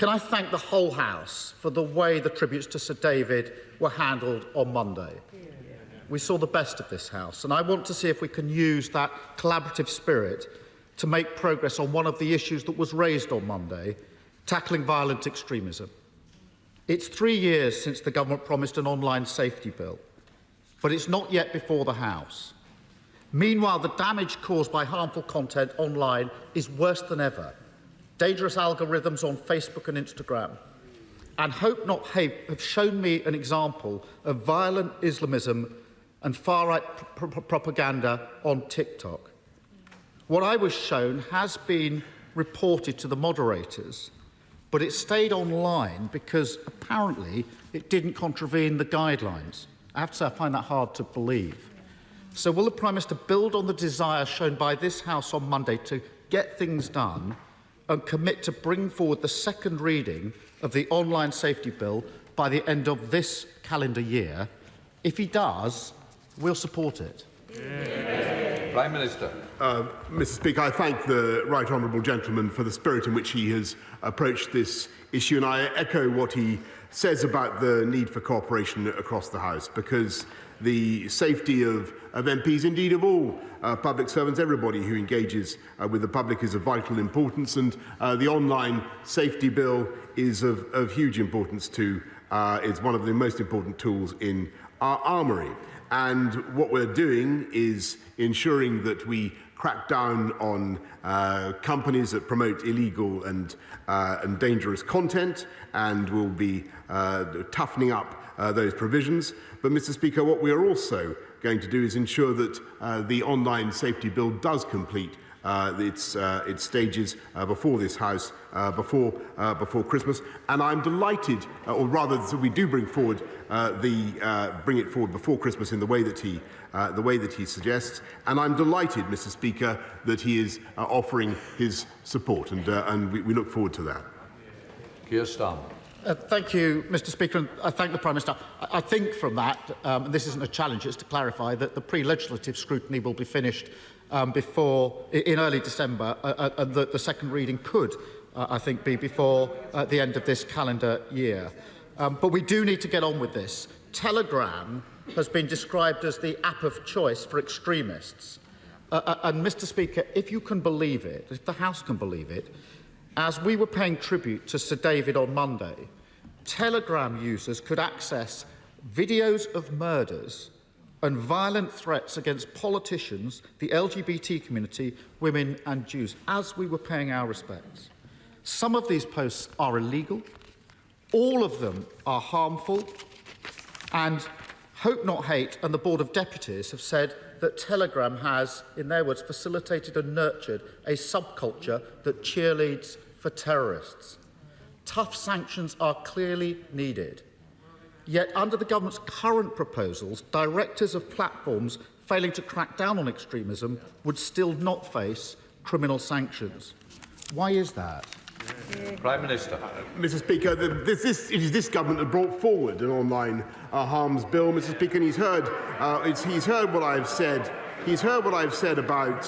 Can I thank the whole House for the way the tributes to Sir David were handled on Monday? We saw the best of this House, and I want to see if we can use that collaborative spirit to make progress on one of the issues that was raised on Monday, tackling violent extremism. It's 3 years since the government promised an online safety bill, but it's not yet before the House. Meanwhile, the damage caused by harmful content online is worse than ever. Dangerous algorithms on Facebook and Instagram, and Hope Not Hate have shown me an example of violent Islamism and far-right propaganda on TikTok. What I was shown has been reported to the moderators, but it stayed online because apparently it didn't contravene the guidelines. I have to say I find that hard to believe. So will the Prime Minister build on the desire shown by this House on Monday to get things done and commit to bring forward the second reading of the online safety bill by the end of this calendar year? If he does, we'll support it. Prime Minister. Mr. Speaker, I thank the right honourable gentleman for the spirit in which he has approached this issue, and I echo what he says about the need for cooperation across the House, because the safety of MPs, indeed of all public servants, everybody who engages with the public, is of vital importance, and the online safety bill is of huge importance to, it's one of the most important tools in our armoury. And what we're doing is ensuring that we crack down on companies that promote illegal and dangerous content, and we'll be toughening up those provisions. But, Mr. Speaker, what we are also going to do is ensure that the online safety bill does complete its stages before this House, before Christmas. And I'm delighted, or rather, that we do bring forward bring it forward before Christmas in the way that he suggests. And I'm delighted, Mr. Speaker, that he is offering his support, and we look forward to that. Keir Starmer. Thank you, Mr. Speaker, and I thank the Prime Minister. I think from that, and this isn't a challenge, it's to clarify that the pre-legislative scrutiny will be finished in early December, and that the second reading could, I think, be before the end of this calendar year. But we do need to get on with this. Telegram has been described as the app of choice for extremists. And, Mr. Speaker, if you can believe it, if the House can believe it, as we were paying tribute to Sir David on Monday, Telegram users could access videos of murders and violent threats against politicians, the LGBT community, women and Jews, as we were paying our respects. Some of these posts are illegal, all of them are harmful, and Hope Not Hate and the Board of Deputies have said that Telegram has, in their words, facilitated and nurtured a subculture that cheerleads for terrorists. Tough sanctions are clearly needed. Yet, under the government's current proposals, directors of platforms failing to crack down on extremism would still not face criminal sanctions. Why is that? Prime Minister. Mr. Speaker, it is this government that brought forward an online harms bill, Mr. Speaker, and he's heard what I've said. He's heard what I've said about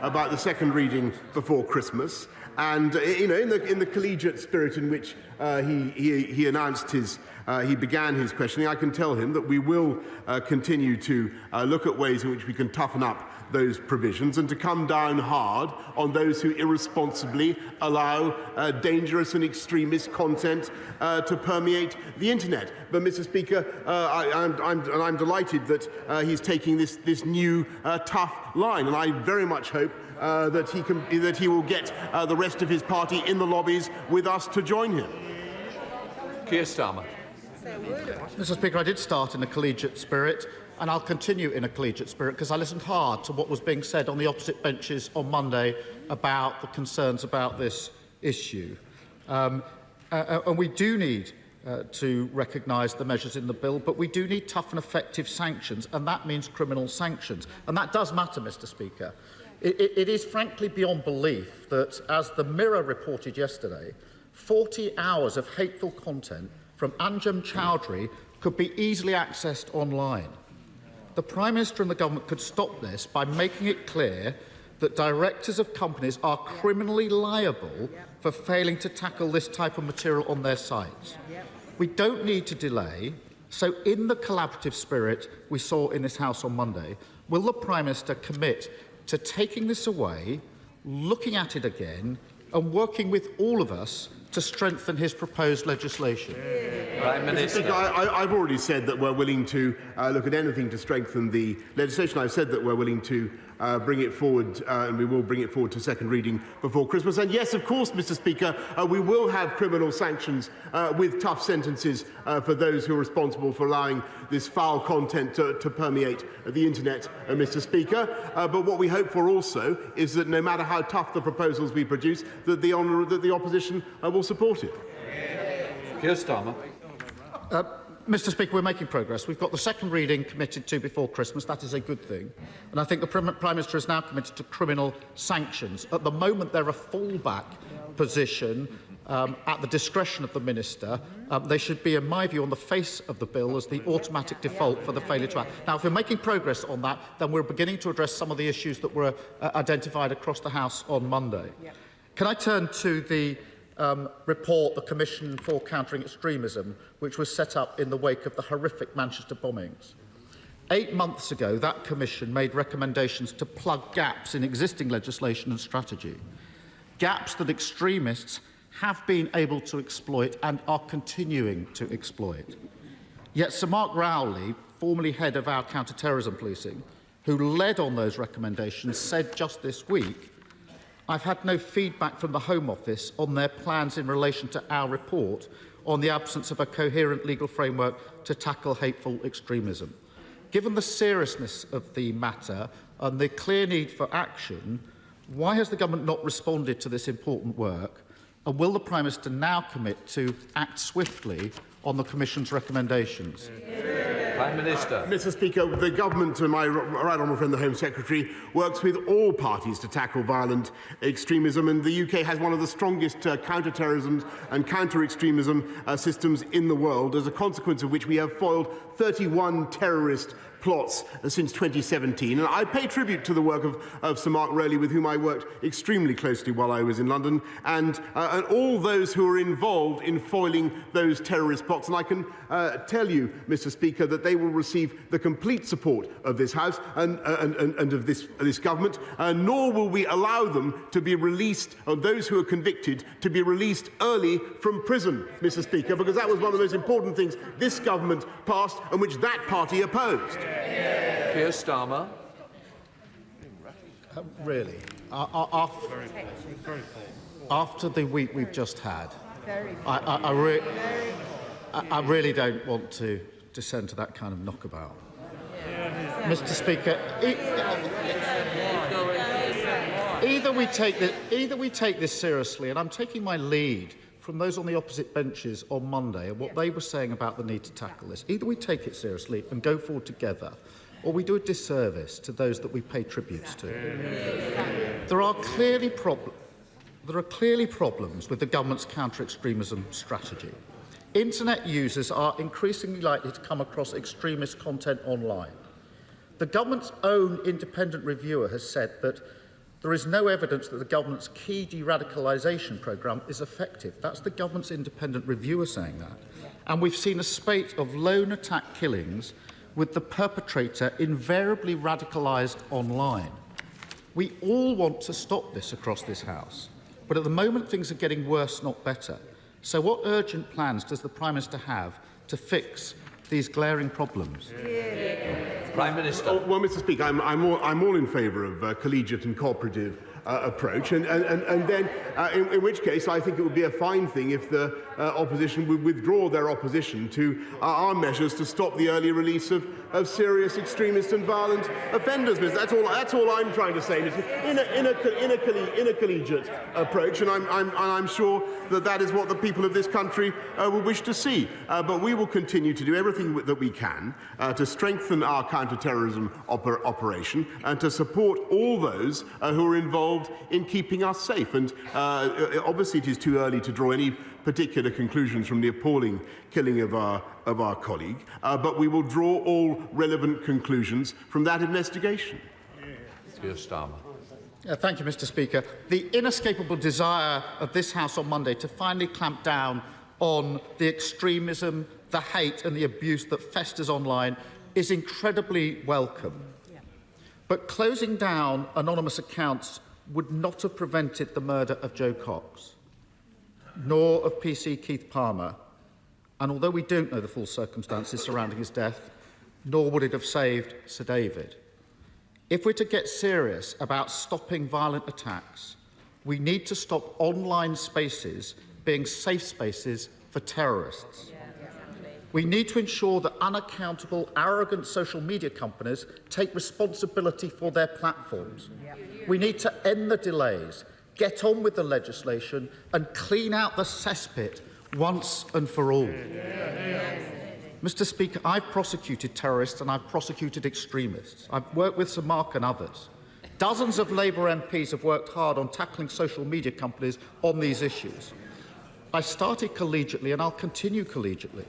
the second reading before Christmas, and in the collegiate spirit in which he announced he began his questioning, I can tell him that we will continue to look at ways in which we can toughen up those provisions and to come down hard on those who irresponsibly allow dangerous and extremist content to permeate the internet. But, Mr. Speaker, I'm delighted that he's taking this new tough line, and I very much hope that he will get the rest of his party in the lobbies with us to join him. Keir Starmer. Mr. Speaker, I did start in a collegiate spirit, and I'll continue in a collegiate spirit because I listened hard to what was being said on the opposite benches on Monday about the concerns about this issue. And we do need to recognise the measures in the bill, but we do need tough and effective sanctions, and that means criminal sanctions. And that does matter, Mr. Speaker. It is frankly beyond belief that, as the Mirror reported yesterday, 40 hours of hateful content from Anjem Chowdhury could be easily accessed online. The Prime Minister and the Government could stop this by making it clear that directors of companies are criminally liable for for failing to tackle this type of material on their sites. We don't need to delay, so in the collaborative spirit we saw in this House on Monday, will the Prime Minister commit to taking this away, looking at it again, and working with all of us to strengthen his proposed legislation? Prime Minister. Speaker, I've already said that we're willing to look at anything to strengthen the legislation. I've said that we're willing to bring it forward, and we will bring it forward to second reading before Christmas. And yes, of course, Mr. Speaker, we will have criminal sanctions with tough sentences for those who are responsible for allowing this foul content to permeate the internet, Mr. Speaker. But what we hope for also is that no matter how tough the proposals we produce, that the opposition will support it. Keir Starmer. Mr. Speaker, we're making progress. We've got the second reading committed to before Christmas. That is a good thing. And I think the Prime Minister is now committed to criminal sanctions. At the moment, they're a fallback position at the discretion of the Minister. They should be, in my view, on the face of the bill as the automatic default for the failure to act. Now, if we're making progress on that, then we're beginning to address some of the issues that were identified across the House on Monday. Can I turn to the report, the Commission for Counter-extremism, which was set up in the wake of the horrific Manchester bombings? 8 months ago, that Commission made recommendations to plug gaps in existing legislation and strategy, gaps that extremists have been able to exploit and are continuing to exploit. Yet Sir Mark Rowley, formerly head of our counter-terrorism policing, who led on those recommendations, said just this week, "I've had no feedback from the Home Office on their plans in relation to our report on the absence of a coherent legal framework to tackle hateful extremism." Given the seriousness of the matter and the clear need for action, why has the government not responded to this important work? And will the Prime Minister now commit to act swiftly on the Commission's recommendations? Prime Minister. Mr. Speaker, the government and my right honourable friend, the Home Secretary, works with all parties to tackle violent extremism, and the UK has one of the strongest counter-terrorism and counter-extremism systems in the world, as a consequence of which we have foiled 31 terrorist plots since 2017. And I pay tribute to the work of Sir Mark Rowley, with whom I worked extremely closely while I was in London, and all those who are involved in foiling those terrorist plots. And I can tell you, Mr. Speaker, that they will receive the complete support of this House and of this government, nor will we allow them to be released, or those who are convicted, to be released early from prison, Mr. Speaker, because that was one of the most important things this government passed and which that party opposed. Keir Starmer. Really? After the week we've just had, I really don't want to descend to that kind of knockabout. Mr. Speaker, either we take this seriously, and I'm taking my lead from those on the opposite benches on Monday and what they were saying about the need to tackle this. Either we take it seriously and go forward together, or we do a disservice to those that we pay tributes to. There are clearly problems with the government's counter-extremism strategy. Internet users are increasingly likely to come across extremist content online. The government's own independent reviewer has said that there is no evidence that the government's key de-radicalisation programme is effective. That's the government's independent reviewer saying that. And we've seen a spate of lone attack killings with the perpetrator invariably radicalised online. We all want to stop this across this House, but at the moment things are getting worse, not better. So what urgent plans does the Prime Minister have to fix these glaring problems? Prime Minister. Well, Mr. Speaker, I'm all in favour of a collegiate and cooperative approach, and then in which case I think it would be a fine thing if the opposition would withdraw their opposition to our measures to stop the early release of serious extremist and violent offenders. That's all I'm trying to say. In a collegiate approach, and I'm sure that is what the people of this country will wish to see. But we will continue to do everything that we can to strengthen our counter-terrorism operation and to support all those who are involved in keeping us safe. And obviously it is too early to draw any particular conclusions from the appalling killing of our colleague, but we will draw all relevant conclusions from that investigation. Keir Starmer. Thank you, Mr. Speaker. The inescapable desire of this House on Monday to finally clamp down on the extremism, the hate and the abuse that festers online is incredibly welcome. But closing down anonymous accounts would not have prevented the murder of Joe Cox, nor of PC Keith Palmer, and although we don't know the full circumstances surrounding his death, nor would it have saved Sir David. If we're to get serious about stopping violent attacks, we need to stop online spaces being safe spaces for terrorists. We need to ensure that unaccountable, arrogant social media companies take responsibility for their platforms. We need to end the delays, get on with the legislation and clean out the cesspit once and for all. Mr. Speaker, I've prosecuted terrorists and I've prosecuted extremists. I've worked with Sir Mark and others. Dozens of Labour MPs have worked hard on tackling social media companies on these issues. I started collegiately and I'll continue collegiately.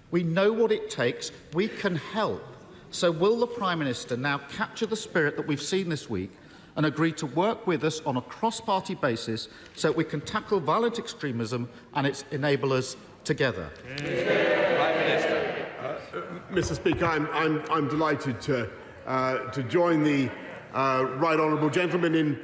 We know what it takes. We can help. So will the Prime Minister now capture the spirit that we've seen this week and agree to work with us on a cross-party basis so that we can tackle violent extremism and its enablers together? Prime Minister. Mr. Speaker, I'm delighted to join the right honourable gentleman in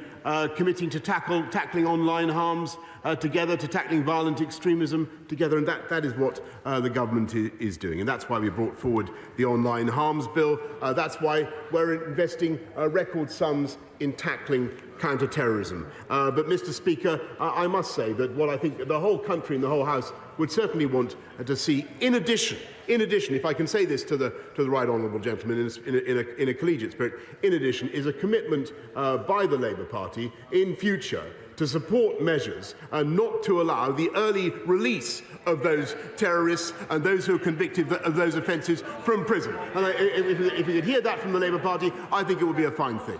committing to tackling online harms together, to tackling violent extremism together, and that is what the government is doing, and that's why we brought forward the online harms bill. That's why we're investing record sums in tackling counter-terrorism. But, Mr. Speaker, I must say that what I think the whole country and the whole House would certainly want to see, in addition, if I can say this to the right honourable gentleman in a collegiate spirit, in addition, is a commitment by the Labour Party in future to support measures and not to allow the early release of those terrorists and those who are convicted of those offences from prison. And if we could hear that from the Labour Party, I think it would be a fine thing.